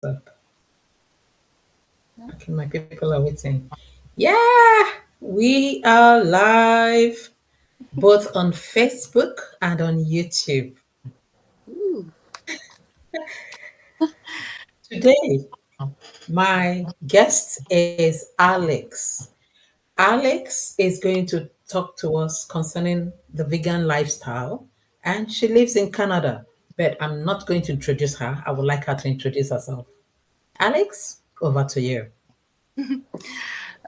Up. Okay, my people are waiting. Yeah, we are live both on Facebook and on YouTube. Ooh. Today, my guest is Alex. Alex is going to talk to us concerning the vegan lifestyle, and she lives in Canada. But I'm not going to introduce her. I would like her to introduce herself. Alex, over to you.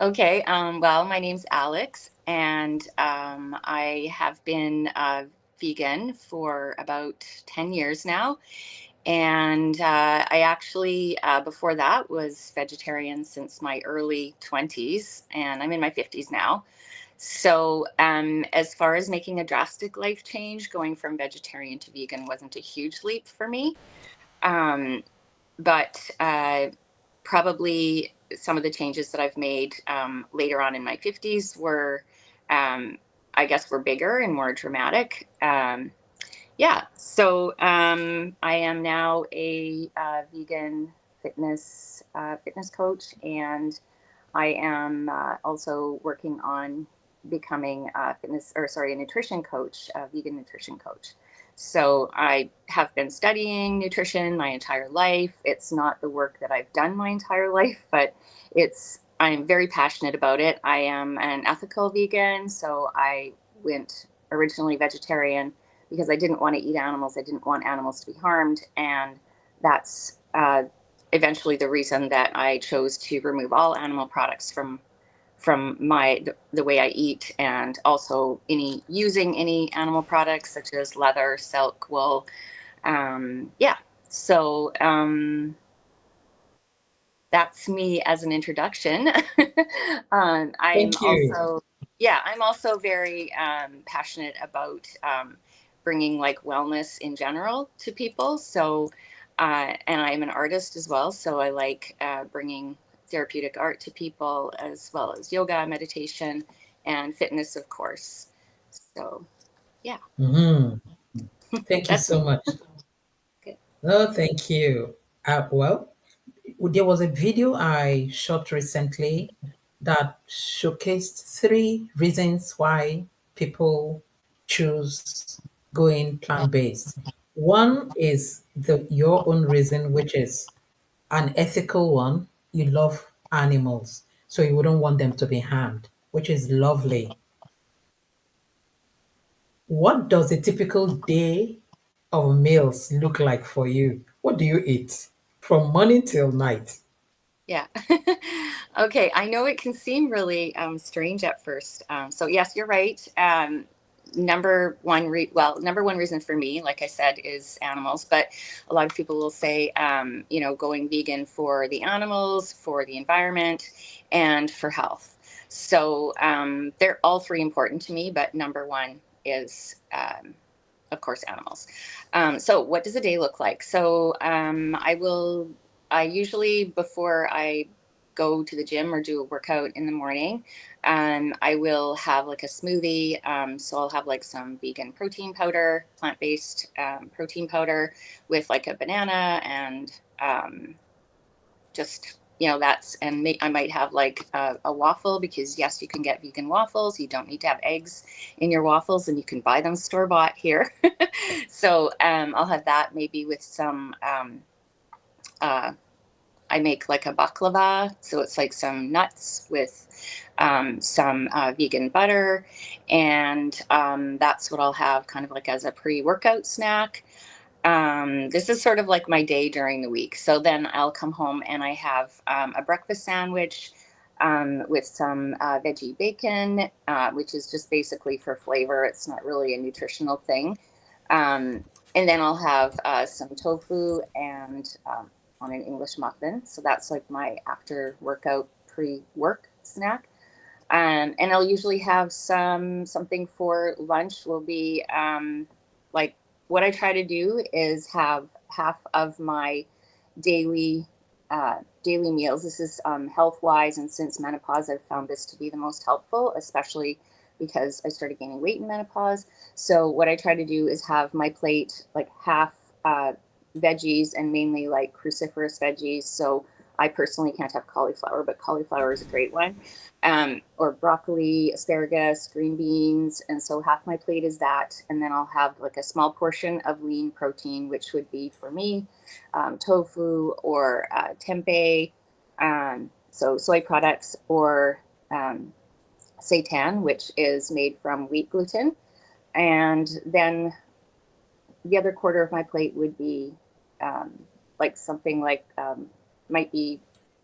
Okay. Well, my name's Alex, and I have been vegan for about 10 years now. And I actually, before that, was vegetarian since my early 20s, and I'm in my 50s now. So, as far as making a drastic life change, going from vegetarian to vegan wasn't a huge leap for me. Um, but probably some of the changes that I've made later on in my 50s were, um, I guess, were bigger and more dramatic. Yeah, so I am now a vegan fitness coach, and I am also working on becoming a a nutrition coach, a vegan nutrition coach. So I have been studying nutrition my entire life. It's not the work that I've done my entire life, but I'm very passionate about it. I am an ethical vegan, so I went originally vegetarian because I didn't want to eat animals. I didn't want animals to be harmed, and that's eventually the reason that I chose to remove all animal products from the way I eat, and also any using any animal products such as leather, silk, wool. Yeah, so that's me as an introduction. I'm Thank you. also, yeah, I'm also very passionate about bringing like wellness in general to people. So, and I'm an artist as well. So I like bringing therapeutic art to people, as well as yoga, meditation, and fitness, of course. So, yeah, Mhm. Thank you that's so me. much. Good. No, thank you. Well, there was a video I shot recently that showcased three reasons why people choose going plant-based. One is your own reason, which is an ethical one. You love animals, so you wouldn't want them to be harmed, which is lovely. What does a typical day of meals look like for you? What do you eat from morning till night? Yeah. Okay. I know it can seem really strange at first. So yes, you're right. Number one reason for me, like I said, is animals. But a lot of people will say, going vegan for the animals, for the environment, and for health. So they're all three important to me. But number one is, of course, animals. So what does a day look like? So I usually, before I go to the gym or do a workout in the morning, I will have like a smoothie. So I'll have like some vegan protein powder, plant based protein powder with like a banana and just that's and I might have like a waffle, because yes, you can get vegan waffles. You don't need to have eggs in your waffles, and you can buy them store bought here. So I'll have that maybe with some uh, I make like a baklava, so it's like some nuts with some vegan butter, and that's what I'll have kind of like as a pre-workout snack. This is sort of like my day during the week. So then I'll come home and I have a breakfast sandwich with some veggie bacon, which is just basically for flavor. It's not really a nutritional thing. Um, and then I'll have some tofu and on an English muffin. So that's like my after workout pre work snack. And I'll usually have something for lunch. Will be like what I try to do is have half of my daily daily meals. This is health wise, and since menopause, I've found this to be the most helpful, especially because I started gaining weight in menopause. So what I try to do is have my plate like half. veggies, and mainly like cruciferous veggies. So I personally can't have cauliflower, but cauliflower is a great one. Or broccoli, asparagus, green beans. And so half my plate is that. And then I'll have like a small portion of lean protein, which would be for me tofu or tempeh, so soy products, or um, seitan, which is made from wheat gluten. And then the other quarter of my plate would be um, like something like might be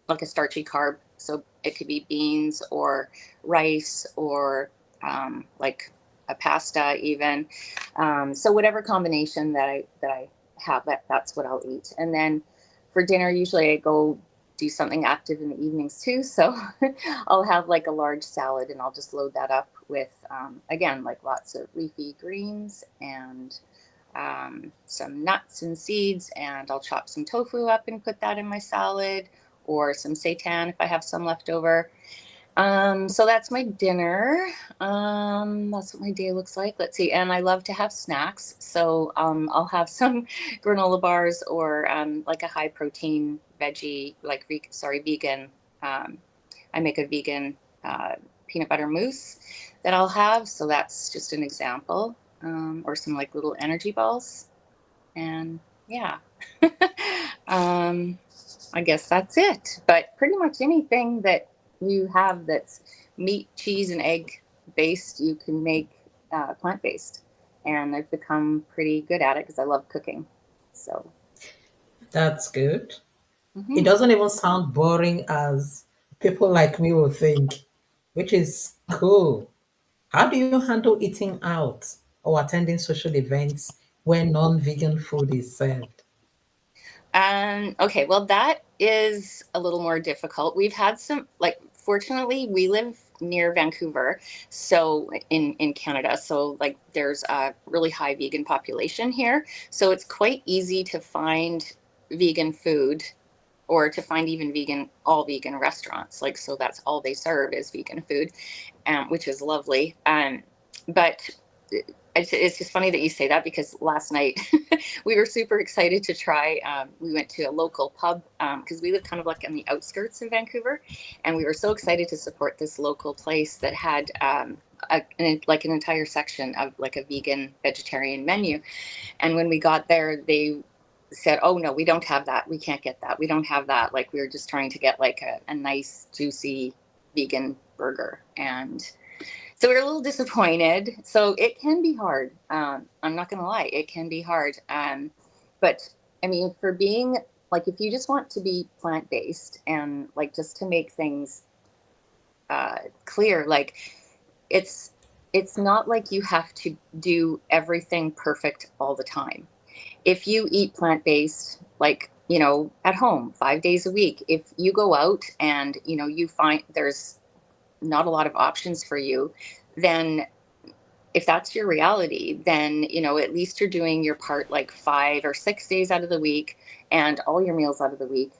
like a starchy carb. So it could be beans or rice or like a pasta even. So whatever combination that I have, that's what I'll eat. And then for dinner, usually I go do something active in the evenings too. So I'll have like a large salad and I'll just load that up with again like lots of leafy greens and some nuts and seeds, and I'll chop some tofu up and put that in my salad, or some seitan if I have some left over. So that's my dinner. That's what my day looks like. Let's see. And I love to have snacks. So I'll have some granola bars, or like a high protein veggie, like, vegan. Um, I make a vegan peanut butter mousse that I'll have. So that's just an example. Or some like little energy balls. And yeah, um, I guess that's it. But pretty much anything that you have that's meat, cheese, and egg based, you can make plant based. And I've become pretty good at it because I love cooking. So, That's good. It mhm. doesn't even sound boring as people like me will think, which is cool. How do you handle eating out or attending social events where non-vegan food is served? Okay, well, that is a little more difficult. We've had some, like, fortunately, we live near Vancouver, so in Canada, so like there's a really high vegan population here, so it's quite easy to find vegan food, or to find even all vegan restaurants. Like, so that's all they serve is vegan food, which is lovely. But it's just funny that you say that, because last night we were super excited to try. We went to a local pub because we live kind of like on the outskirts of Vancouver, and we were so excited to support this local place that had like an entire section of like a vegan vegetarian menu. And when we got there, they said, "Oh no, we don't have that. We can't get that. We don't have that." Like, we were just trying to get like a nice juicy vegan burger, and so we were a little disappointed. So it can be hard. I'm not going to lie, it can be hard. But I mean, for being like, if you just want to be plant based, and like just to make things clear, like, it's it's not like you have to do everything perfect all the time. If you eat plant based, like, at home 5 days a week, if you go out and you find there's not a lot of options for you, then if that's your reality, then at least you're doing your part like 5 or 6 days out of the week, and all your meals out of the week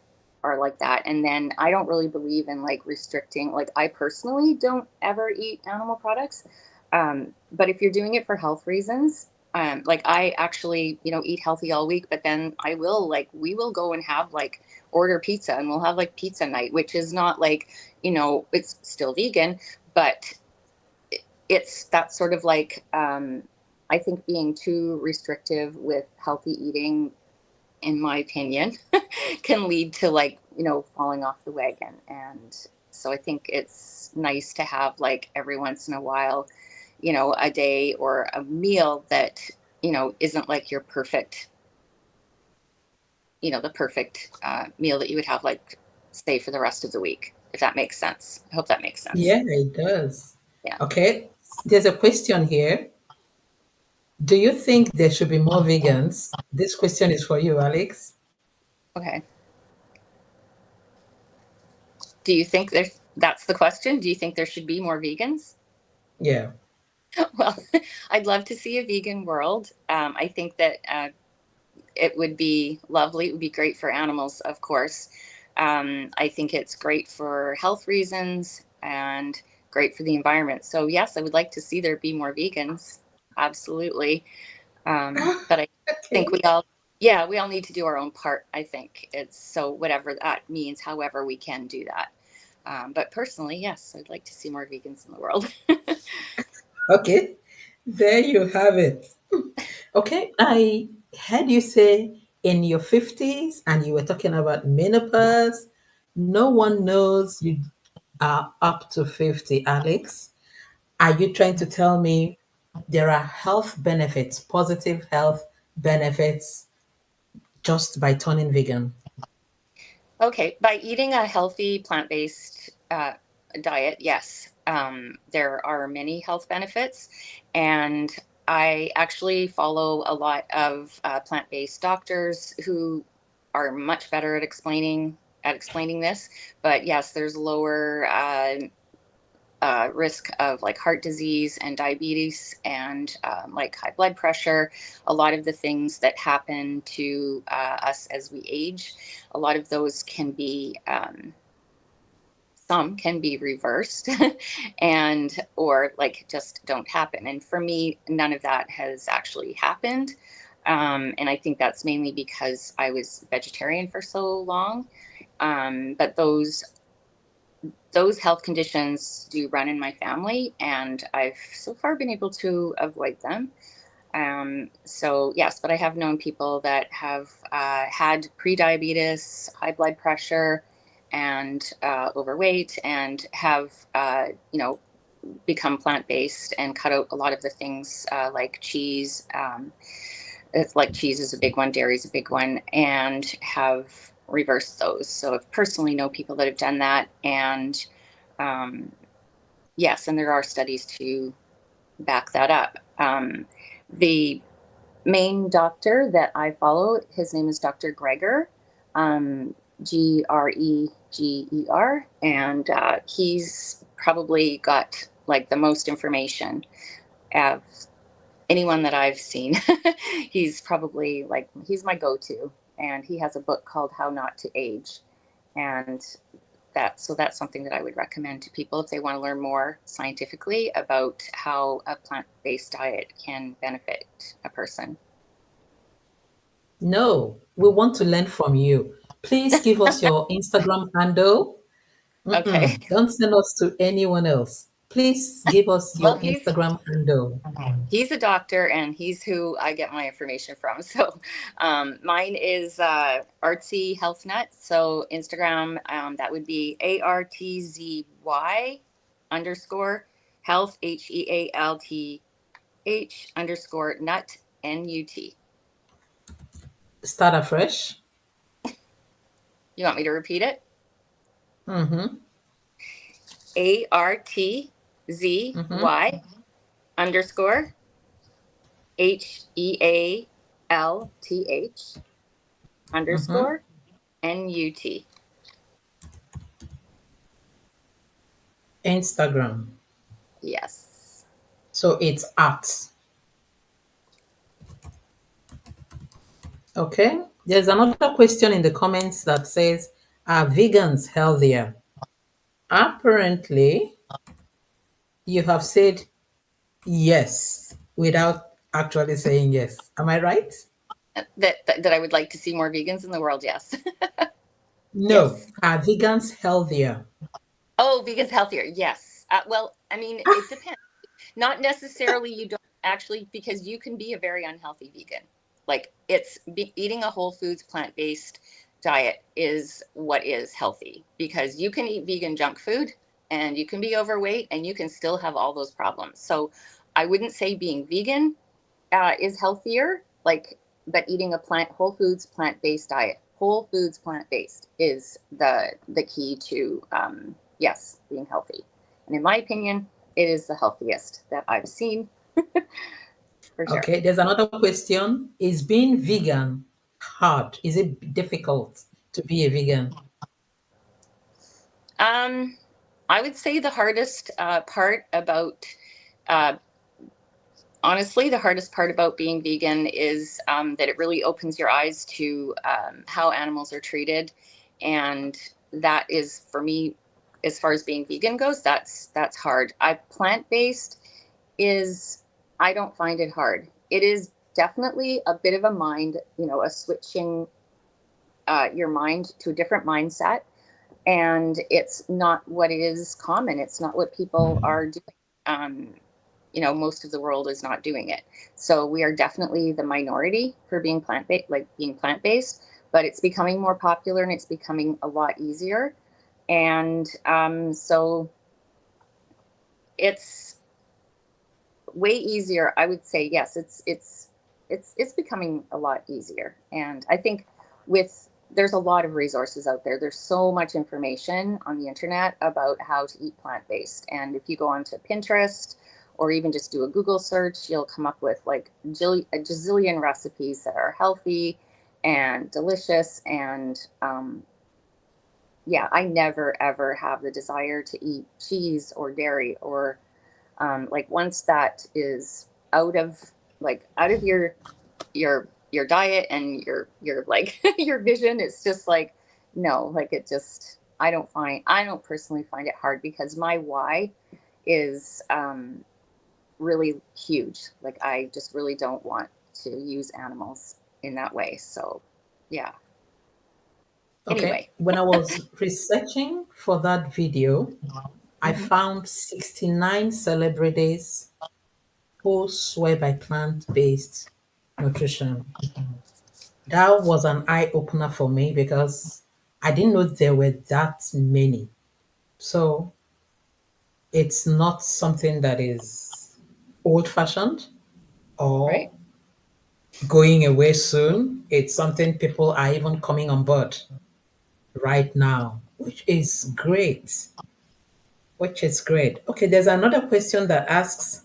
are like that. And then I don't really believe in like restricting. Like, I personally don't ever eat animal products, but if you're doing it for health reasons, like, I actually eat healthy all week, but then we will go and have like order pizza, and we'll have like pizza night, which is not like, it's still vegan, but it's that sort of like, I think being too restrictive with healthy eating, in my opinion, can lead to like, falling off the wagon. And so I think it's nice to have like every once in a while, a day or a meal that, isn't like your perfect, the perfect meal that you would have, like, say, for the rest of the week, if that makes sense. I hope that makes sense. Yeah, it does. Yeah. Okay, there's a question here. Do you think there should be more vegans? This question is for you, Alex. Okay. Do you think that's the question? Do you think there should be more vegans? Yeah. Well, I'd love to see a vegan world. I think that it would be lovely. It would be great for animals, of course. I think it's great for health reasons and great for the environment. So, yes, I would like to see there be more vegans. Absolutely. Ah, But I think okay. Yeah, we all need to do our own part, I think. It's so whatever that means, however we can do that. But personally, yes, I'd like to see more vegans in the world. Okay, there you have it. Okay, I heard you say in your 50s and you were talking about menopause. No one knows you are up to 50, Alex. Are you trying to tell me there are health benefits, positive health benefits just by turning vegan? Okay, by eating a healthy plant-based diet, yes, there are many health benefits, and I actually follow a lot of plant-based doctors who are much better at explaining this. But yes, there's lower risk of like heart disease and diabetes and like high blood pressure, a lot of the things that happen to us as we age, a lot of those can be some can be reversed and or like just don't happen. And for me, none of that has actually happened. And I think that's mainly because I was vegetarian for so long. But those health conditions do run in my family, and I've so far been able to avoid them. So yes, but I have known people that have had pre-diabetes, high blood pressure, and overweight, and have become plant-based and cut out a lot of the things like cheese. It's like cheese is a big one, dairy is a big one, and have reversed those. So I've personally know people that have done that, and um, yes, and there are studies to back that up. The main doctor that I follow, his name is Dr. Greger, Greger, and he's probably got like the most information of anyone that I've seen. He's probably like, he's my go-to, and he has a book called How Not to Age. And that's something that I would recommend to people if they want to learn more scientifically about how a plant-based diet can benefit a person. No, we want to learn from you. Please give us your Instagram handle. Okay. Don't send us to anyone else. Please give us Well, your Instagram handle. he's a doctor, and he's who I get my information from. So mine is Artsy Health Nut. So Instagram, that would be ARTZY underscore health, HEALTH underscore nut, NUT. Start afresh. You want me to repeat it? Mm-hmm. Mm-hmm. ARTZY underscore HEALTH Mm-hmm. underscore NUT. Instagram. Yes. So it's at. Okay. There's another question in the comments that says, are vegans healthier? Apparently, you have said yes without actually saying yes. Am I right? That I would like to see more vegans in the world. Yes. No. Yes. Are vegans healthier? Oh, vegans healthier. Yes. Well, I mean, it depends. Not necessarily you don't actually, because you can be a very unhealthy vegan. Like eating a whole foods plant-based diet is what is healthy, because you can eat vegan junk food and you can be overweight and you can still have all those problems. So I wouldn't say being vegan is healthier, like, but eating a whole foods plant-based diet, whole foods plant-based is the key to yes, being healthy. And in my opinion, it is the healthiest that I've seen for sure. Okay. There's another question. Is being vegan hard? Is it difficult to be a vegan? Um, I would say the hardest part about uh, honestly, the hardest part about being vegan is that it really opens your eyes to how animals are treated, and that is for me, as far as being vegan goes, that's hard. I plant based is I don't find it hard. It is definitely a bit of a mind, a switching your mind to a different mindset. And it's not what is common. It's not what people are doing. Um, most of the world is not doing it. So we are definitely the minority for being plant-based, but it's becoming more popular and it's becoming a lot easier. And so it's way easier. I would say yes. It's becoming a lot easier, and I think with there's a lot of resources out there. There's so much information on the internet about how to eat plant-based, and if you go onto Pinterest or even just do a Google search, you'll come up with like a gazillion recipes that are healthy and delicious. And yeah, I never ever have the desire to eat cheese or dairy or like once that is out of your diet and your like your vision, it's just like no, like it just I don't personally find it hard because my why is really huge. Like I just really don't want to use animals in that way. So yeah. Okay. Anyway. When I was researching for that video, I Mhm. found 69 celebrities who swear by plant-based nutrition. That was an eye opener for me because I didn't know there were that many. So it's not something that is old fashioned or Right. going away soon. It's something people are even coming on board right now, which is great. Which is great. Okay, there's another question that asks,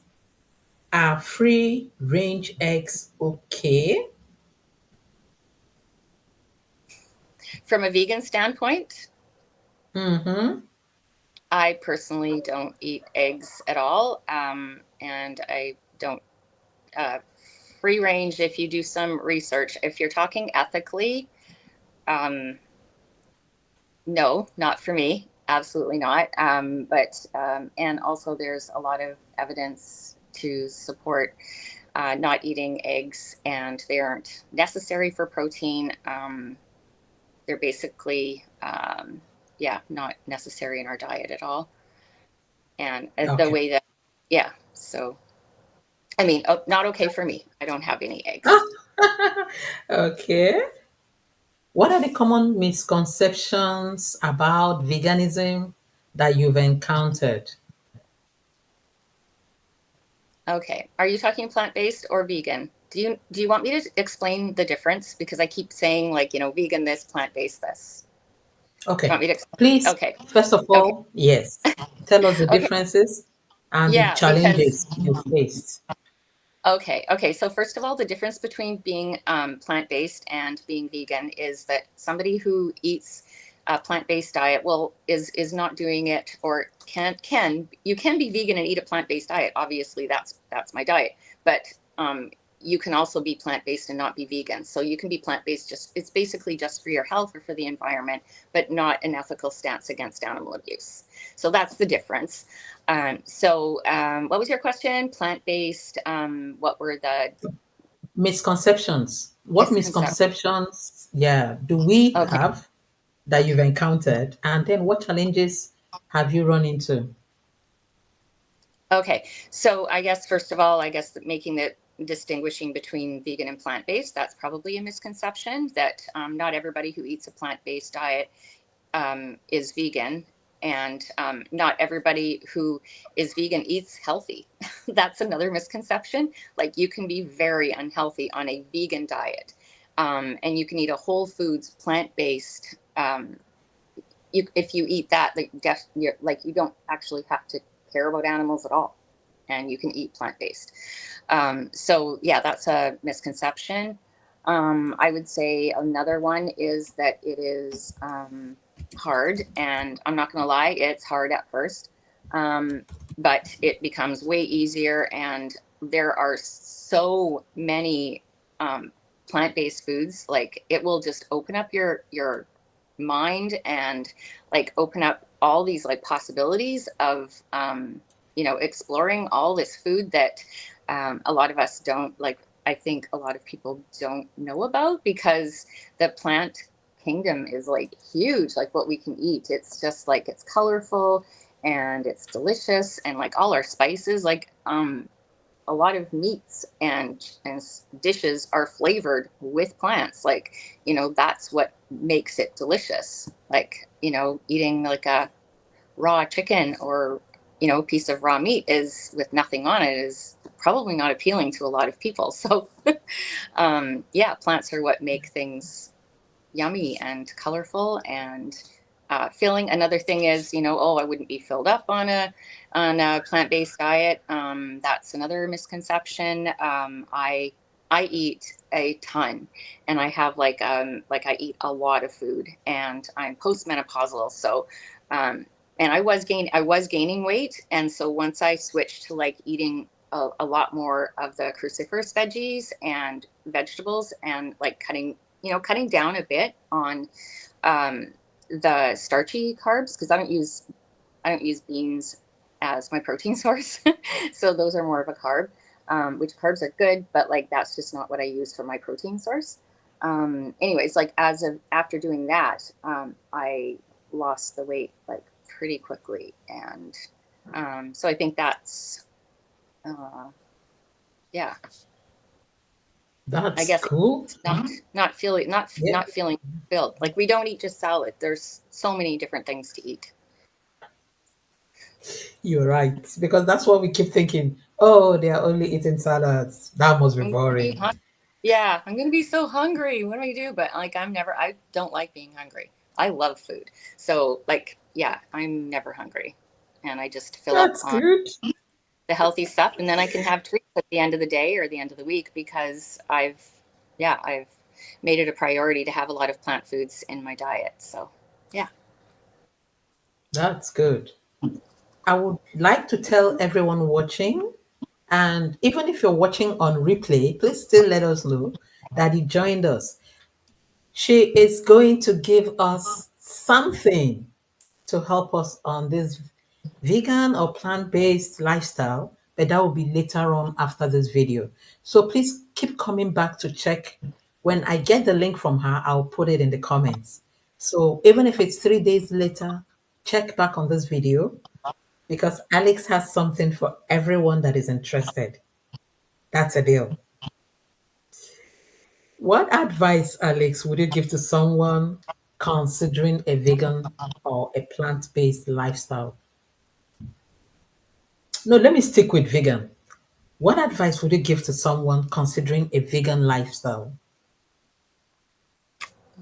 are free range eggs okay? From a vegan standpoint, Mm-hmm. I personally don't eat eggs at all, and I don't uh, free range. If you do some research, if you're talking ethically, um, no, not for me. Absolutely not. And also there's a lot of evidence to support not eating eggs, and they aren't necessary for protein. They're basically, yeah, not necessary in our diet at all. And the Okay. way that, yeah, so I mean, not okay for me. I don't have any eggs. Ah, okay. What are the common misconceptions about veganism that you've encountered? Okay. Are you talking plant-based or vegan? Do you want me to explain the difference? Because I keep saying like, vegan this, plant-based this. Do you Okay. want me to explain? Please, Okay. first of Okay. all, yes, tell us the Okay. differences and the Yeah, because challenges you faced. okay. Okay. So first of all, the difference between being plant-based and being vegan is that somebody who eats a plant-based diet is not doing it, or can you can be vegan and eat a plant-based diet. Obviously, that's my diet, but you can also be plant-based and not be vegan. So you can be plant-based, just it's basically just for your health or for the environment, but not an ethical stance against animal abuse. So that's the difference. What was your question? Plant-based. What were the Misconceptions. What misconceptions? misconceptions, yeah, do we Okay. have that you've encountered? And then what challenges have you run into? Okay. So I guess first of all, I guess that making the distinguishing between vegan and plant-based, that's probably a misconception that not everybody who eats a plant-based diet is vegan, and not everybody who is vegan eats healthy. That's another misconception. Like you can be very unhealthy on a vegan diet, and you can eat a whole foods plant-based. If you eat that, like you don't actually have to care about animals at all, and you can eat plant-based. So yeah, that's a misconception. I would say another one is that it is hard, and I'm not going to lie, it's hard at first, but it becomes way easier, and there are so many plant-based foods. Like it will just open up your mind and like open up all these like possibilities of exploring all this food that a lot of us don't like. I think a lot of people don't know about, because the plant kingdom is like huge, like what we can eat. It's just like it's colorful and it's delicious, and like all our spices, like a lot of meats and dishes are flavored with plants. Like, that's what makes it delicious. Like, eating like a raw chicken or a piece of raw meat is with nothing on it is probably not appealing to a lot of people. So yeah, plants are what make things yummy and colorful and filling. Another thing is, oh, I wouldn't be filled up on a plant-based diet. That's another misconception. I eat a ton, and I have like I eat a lot of food, and I'm postmenopausal. So and I was gaining weight, and so once I switched to like eating a lot more of the cruciferous veggies and vegetables, and like cutting down a bit on um, the starchy carbs, because I don't use beans as my protein source. So those are more of a carb, which carbs are good, but like that's just not what I use for my protein source. Anyways, like after doing that, I lost the weight like pretty quickly, and so I think that's uh, yeah. I That's guess cool. not Yeah, not feeling filled. Like we don't eat just salad. There's so many different things to eat. you're right. Because that's what we keep thinking. Oh, they are only eating salads. That must be I'm gonna be boring. Yeah, I'm gonna be so hungry. What do I do? But like, I don't like being hungry. I love food. So like, yeah, I'm never hungry. And I just fill up That's on good. the healthy stuff, and then I can have treats at the end of the day or the end of the week, because I've made it a priority to have a lot of plant foods in my diet. So yeah. That's good. I would like to tell everyone watching, and even if you're watching on replay, please still let us know that you joined us. She is going to give us something to help us on this vegan or plant-based lifestyle, but that will be later on after this video. So please keep coming back to check. When I get the link from her, I'll put it in the comments. So even if it's 3 days later, check back on this video because Alex has something for everyone that is interested. That's a deal. What advice, Alex, would you give to someone considering a vegan or a plant-based lifestyle? No, let me stick with vegan. What advice would you give to someone considering a vegan lifestyle?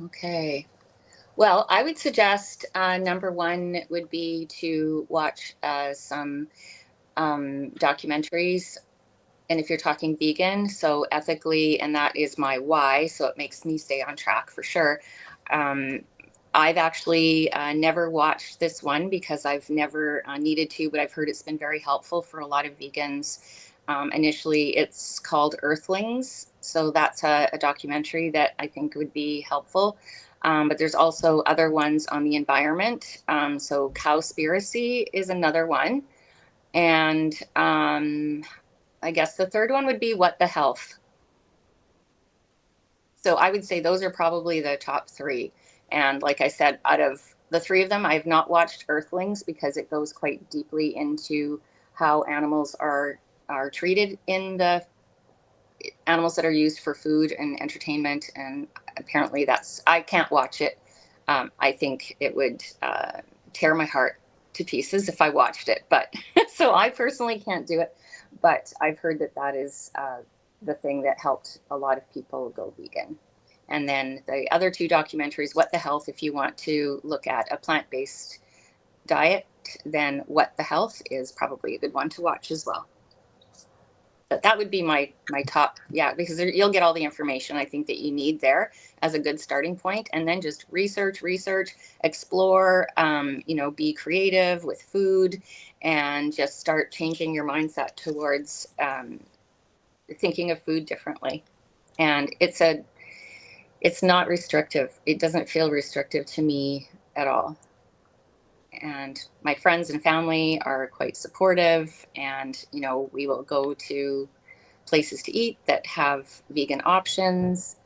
Okay. Well, I would suggest number one would be to watch some documentaries. And if you're talking vegan, so ethically, and that is my why, so it makes me stay on track for sure. Um, I've actually never watched this one because I've never needed to, but I've heard it's been very helpful for a lot of vegans. Initially, it's called Earthlings. So that's a documentary that I think would be helpful. But there's also other ones on the environment. So Cowspiracy is another one. And I guess the third one would be What the Health. So I would say those are probably the top three. And like I said, out of the three of them, I've not watched Earthlings because it goes quite deeply into how animals are treated in the animals that are used for food and entertainment. And apparently that's I can't watch it. I think it would tear my heart to pieces if I watched it. But so I personally can't do it. But I've heard that that is the thing that helped a lot of people go vegan. And then the other two documentaries, What the Health, if you want to look at a plant based diet, then What the Health is probably a good one to watch as well. But that would be my top, yeah, because you'll get all the information I think that you need there as a good starting point, and then just research, explore, be creative with food, and just start changing your mindset towards thinking of food differently. And it's not restrictive. It doesn't feel restrictive to me at all. And my friends and family are quite supportive, and we will go to places to eat that have vegan options.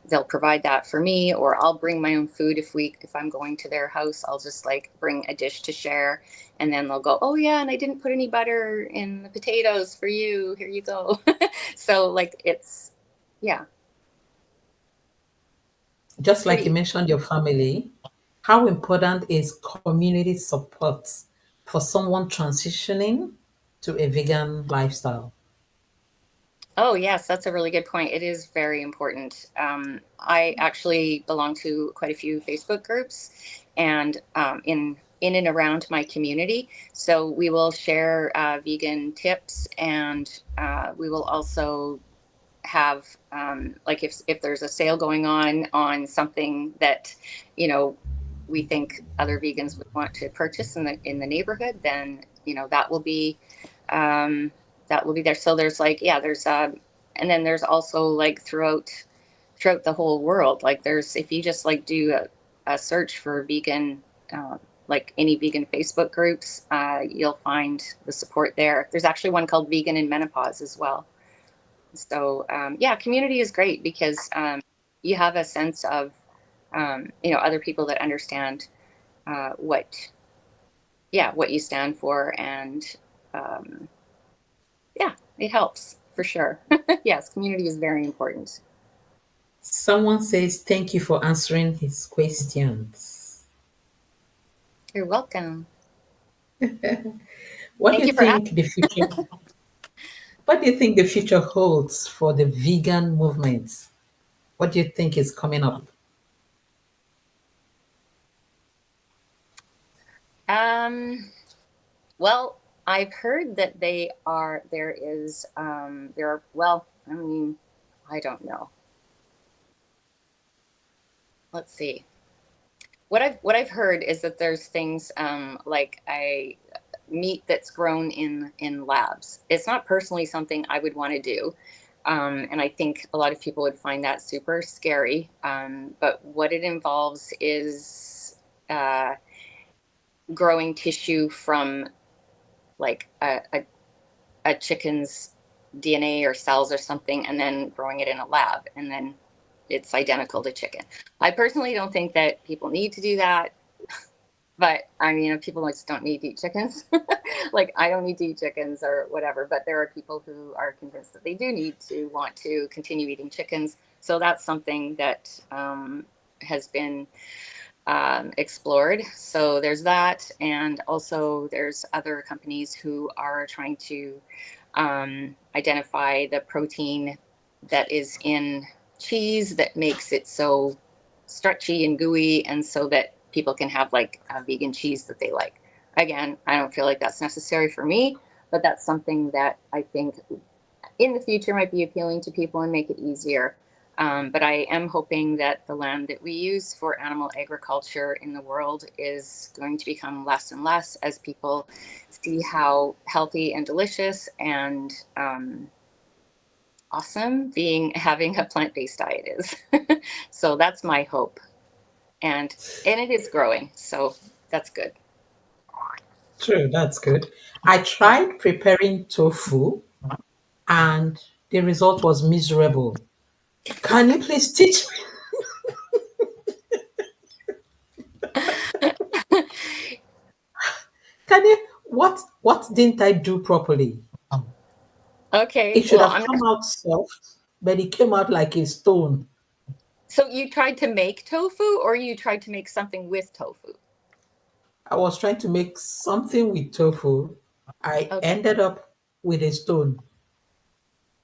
They'll provide that for me, or I'll bring my own food if I'm going to their house. I'll just like bring a dish to share, and then they'll go, "Oh yeah, and I didn't put any butter in the potatoes for you. Here you go." So like it's yeah, Just like you pretty. mentioned your family, how important is community support for someone transitioning to a vegan lifestyle? Oh, yes, that's a really good point. It is very important. I actually belong to quite a few Facebook groups, and in and around my community. So we will share vegan tips, and we will also have like if there's a sale going on something that you know we think other vegans would want to purchase in the neighborhood, then um, that will be there. So there's like yeah, there's and then there's also like throughout the whole world. Like there's if you just like do a search for vegan. Like any vegan Facebook groups, you'll find the support there. There's actually one called Vegan in Menopause as well. So yeah, community is great because you have a sense of other people that understand what what you stand for, and um, yeah, it helps for sure. Yes, community is very important. Someone says, "Thank you for answering his questions." You're welcome. What do Thank you you for think the future? What do you think the future holds for the vegan movement? What do you think is coming up? asking. Well, I've heard that there are well, I mean, I don't know. Let's see. What I've heard is that there's things like I meat that's grown in labs. It's not personally something I would want to do, and I think a lot of people would find that super scary. But what it involves is uh, growing tissue from like a chicken's DNA or cells or something, and then growing it in a lab, and then it's identical to chicken. I personally don't think that people need to do that. But I mean, people just don't need to eat chickens. Like I don't need to eat chickens or whatever. But there are people who are convinced that they do need to want to continue eating chickens. So that's something that has been explored. So there's that, and also there's other companies who are trying to identify the protein that is in cheese that makes it so stretchy and gooey, and so that people can have like a vegan cheese that they like. Again, I don't feel like that's necessary for me, but that's something that I think in the future might be appealing to people and make it easier. But I am hoping that the land that we use for animal agriculture in the world is going to become less and less as people see how healthy and delicious and awesome being having a plant-based diet is. So that's my hope, and it is growing, so that's good. True, that's good. I Yeah. tried preparing tofu and the result was miserable. Can you please teach me? Can you what didn't I do properly? It Okay, should well, have come out soft, but it came out like a stone. so you tried to make tofu, or you tried to make something with tofu? I was trying to make something with tofu. I Okay. ended up with a stone.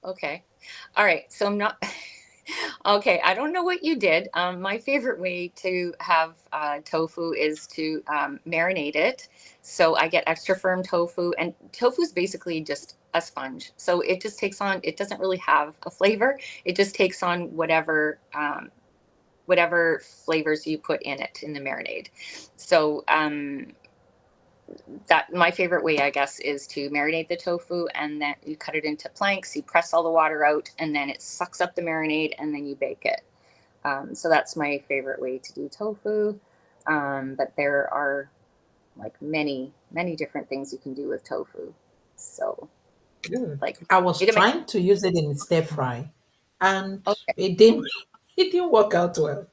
Okay. All right. So I'm not. Okay. I don't know what you did. My favorite way to have tofu is to marinate it. So I get extra firm tofu, and tofu is basically just a sponge. So it just takes on. It doesn't really have a flavor. It just takes on whatever flavors you put in it in the marinade. So that my favorite way, I guess, is to marinate the tofu, and then you cut it into planks, you press all the water out, and then it sucks up the marinade, and then you bake it. So that's my favorite way to do tofu. But there are like many different things you can do with tofu. So Good. Like I was it might, trying to use it in stir fry, and okay. it didn't. It didn't work out well.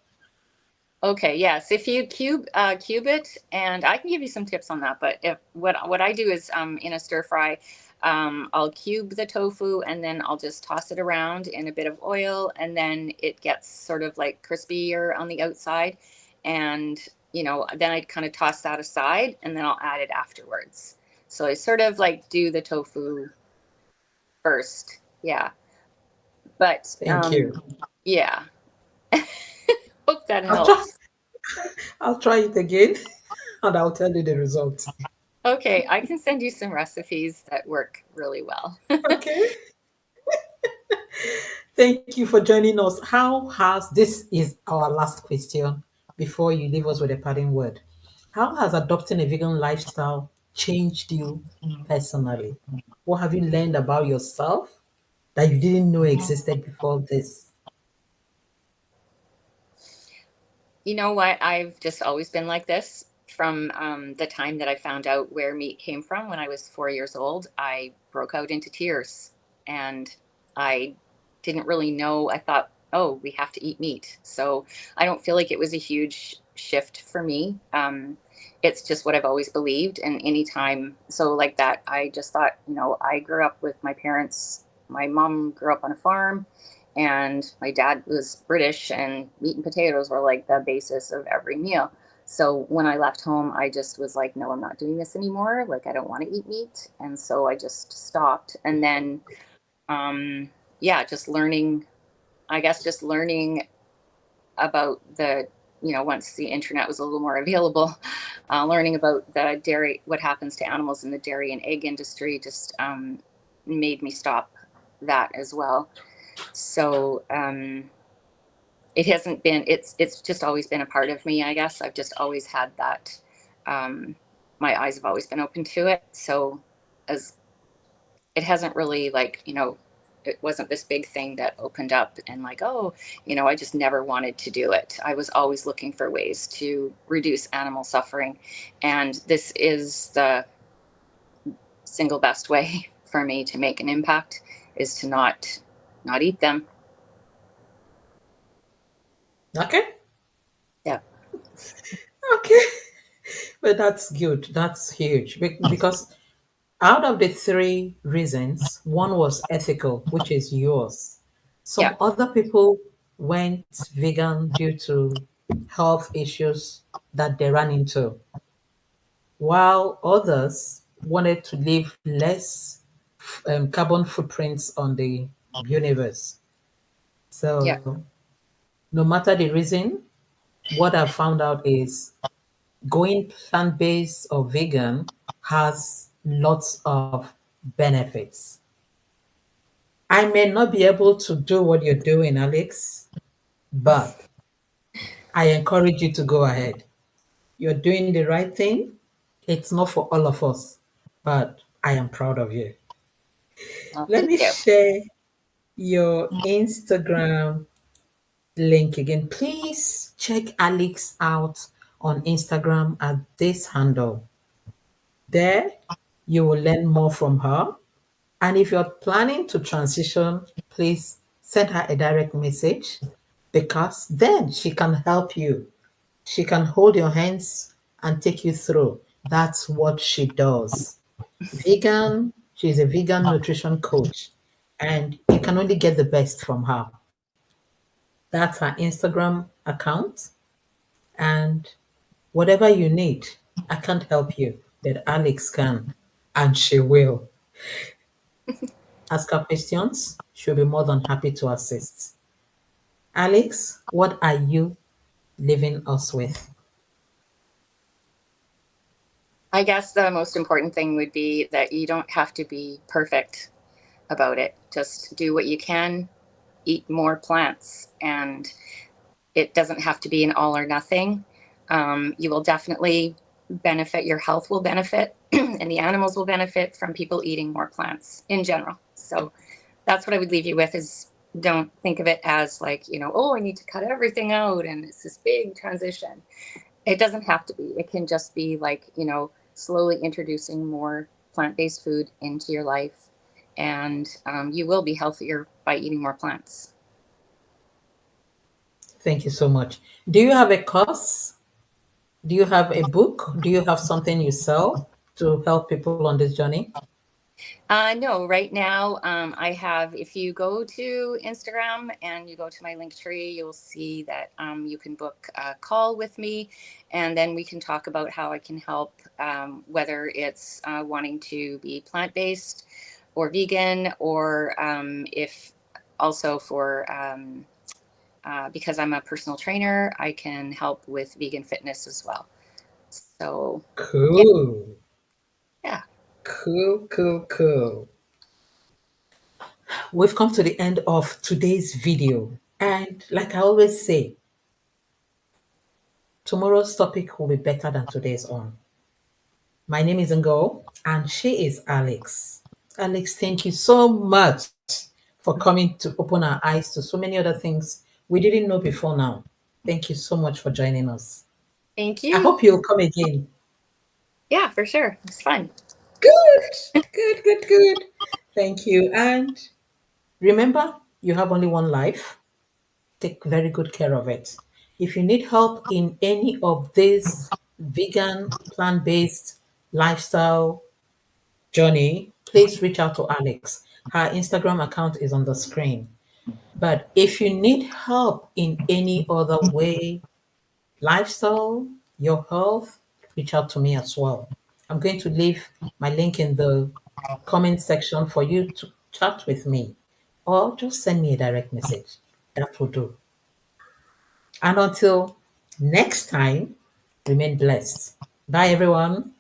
Okay, yes. If you cube it, and I can give you some tips on that. But if what I do is in a stir fry, I'll cube the tofu and then I'll just toss it around in a bit of oil, and then it gets sort of like crispier on the outside, and then I kind of toss that aside, and then I'll add it afterwards. So I sort of like do the tofu first, yeah. But Thank you. yeah, hope that I'll try. helps. I'll try it again, and I'll tell you the results. Okay, I can send you some recipes that work really well. Okay. Thank you for joining us. How has this is our last question before you leave us with a parting word? How has adopting a vegan lifestyle changed you personally? What have you learned about yourself that you didn't know existed before this? You know what? I've just always been like this from the time that I found out where meat came from when I was 4 years old. I broke out into tears and I didn't really know. I thought, oh, we have to eat meat. So I don't feel like it was a huge shift for me. It's just what I've always believed. And anytime, so like that, I just thought, I grew up with my parents. My mom grew up on a farm and my dad was British, and meat and potatoes were like the basis of every meal. So when I left home, I just was like, no, I'm not doing this anymore. Like, I don't want to eat meat. And so I just stopped. And then, yeah, just learning, I guess, just learning about once the internet was a little more available, learning about the dairy, what happens to animals in the dairy and egg industry just made me stop that as well. So it hasn't been. It's just always been a part of me. I guess I've just always had that. Um, my eyes have always been open to it. So as it hasn't really it wasn't this big thing that opened up and like, oh, I just never wanted to do it. I was always looking for ways to reduce animal suffering, and this is the single best way for me to make an impact is to not eat them. Okay. Yeah. Okay. But that's good. That's huge because out of the three reasons, one was ethical, which is yours. Yeah. Some other people went vegan due to health issues that they ran into, while others wanted to leave less carbon footprints on the universe. Yeah. So, no matter the reason, what I found out is going plant based or vegan has lots of benefits. I may not be able to do what you're doing, Alex, but I encourage you to go ahead. You're doing the right thing. It's not for all of us, but I am proud of you. Well, Let thank me you. share your Instagram link again. Please check Alex out on Instagram at this handle. There, you will learn more from her. And if you're planning to transition, please send her a direct message because then she can help you. She can hold your hands and take you through. That's what she does. Vegan, she's a vegan nutrition coach, and you can only get the best from her. That's her Instagram account. And whatever you need, I can't help you, but Alex can, and she will. Ask her questions. She'll be more than happy to assist. Alex, what are you leaving us with? I guess the most important thing would be that you don't have to be perfect about it. Just do what you can, eat more plants, and it doesn't have to be an all or nothing. You will definitely benefit, your health will benefit, and the animals will benefit from people eating more plants in general. So that's what I would leave you with is don't think of it as like, oh, I need to cut everything out and it's this big transition. It doesn't have to be. It can just be like, slowly introducing more plant based food into your life and you will be healthier by eating more plants. Thank you so much. Do you have a course? Do you have a book? Do you have something you sell to help people on this journey? No, right now I have, if you go to Instagram and you go to my link tree, you'll see that you can book a call with me, and then we can talk about how I can help, whether it's wanting to be plant based or vegan, or if also for, because I'm a personal trainer, I can help with vegan fitness as well. So, yeah, Cool. yeah. Cool, cool, cool. We've come to the end of today's video. And like I always say, tomorrow's topic will be better than today's on. My name is Ngo, and she is Alex. Alex, thank you so much for coming to open our eyes to so many other things we didn't know before now. Thank you so much for joining us. Thank I you. hope you'll come again. Yeah, for sure. It's fun. Good, good, good, good. Thank you. And remember, you have only one life. Take very good care of it. If you need help in any of this vegan, plant based lifestyle journey, please reach out to Alex. Her Instagram account is on the screen. But if you need help in any other way, lifestyle, your health, reach out to me as well. I'm going to leave my link in the comment section for you to chat with me or just send me a direct message. That will do. And until next time, remain blessed. Bye, everyone.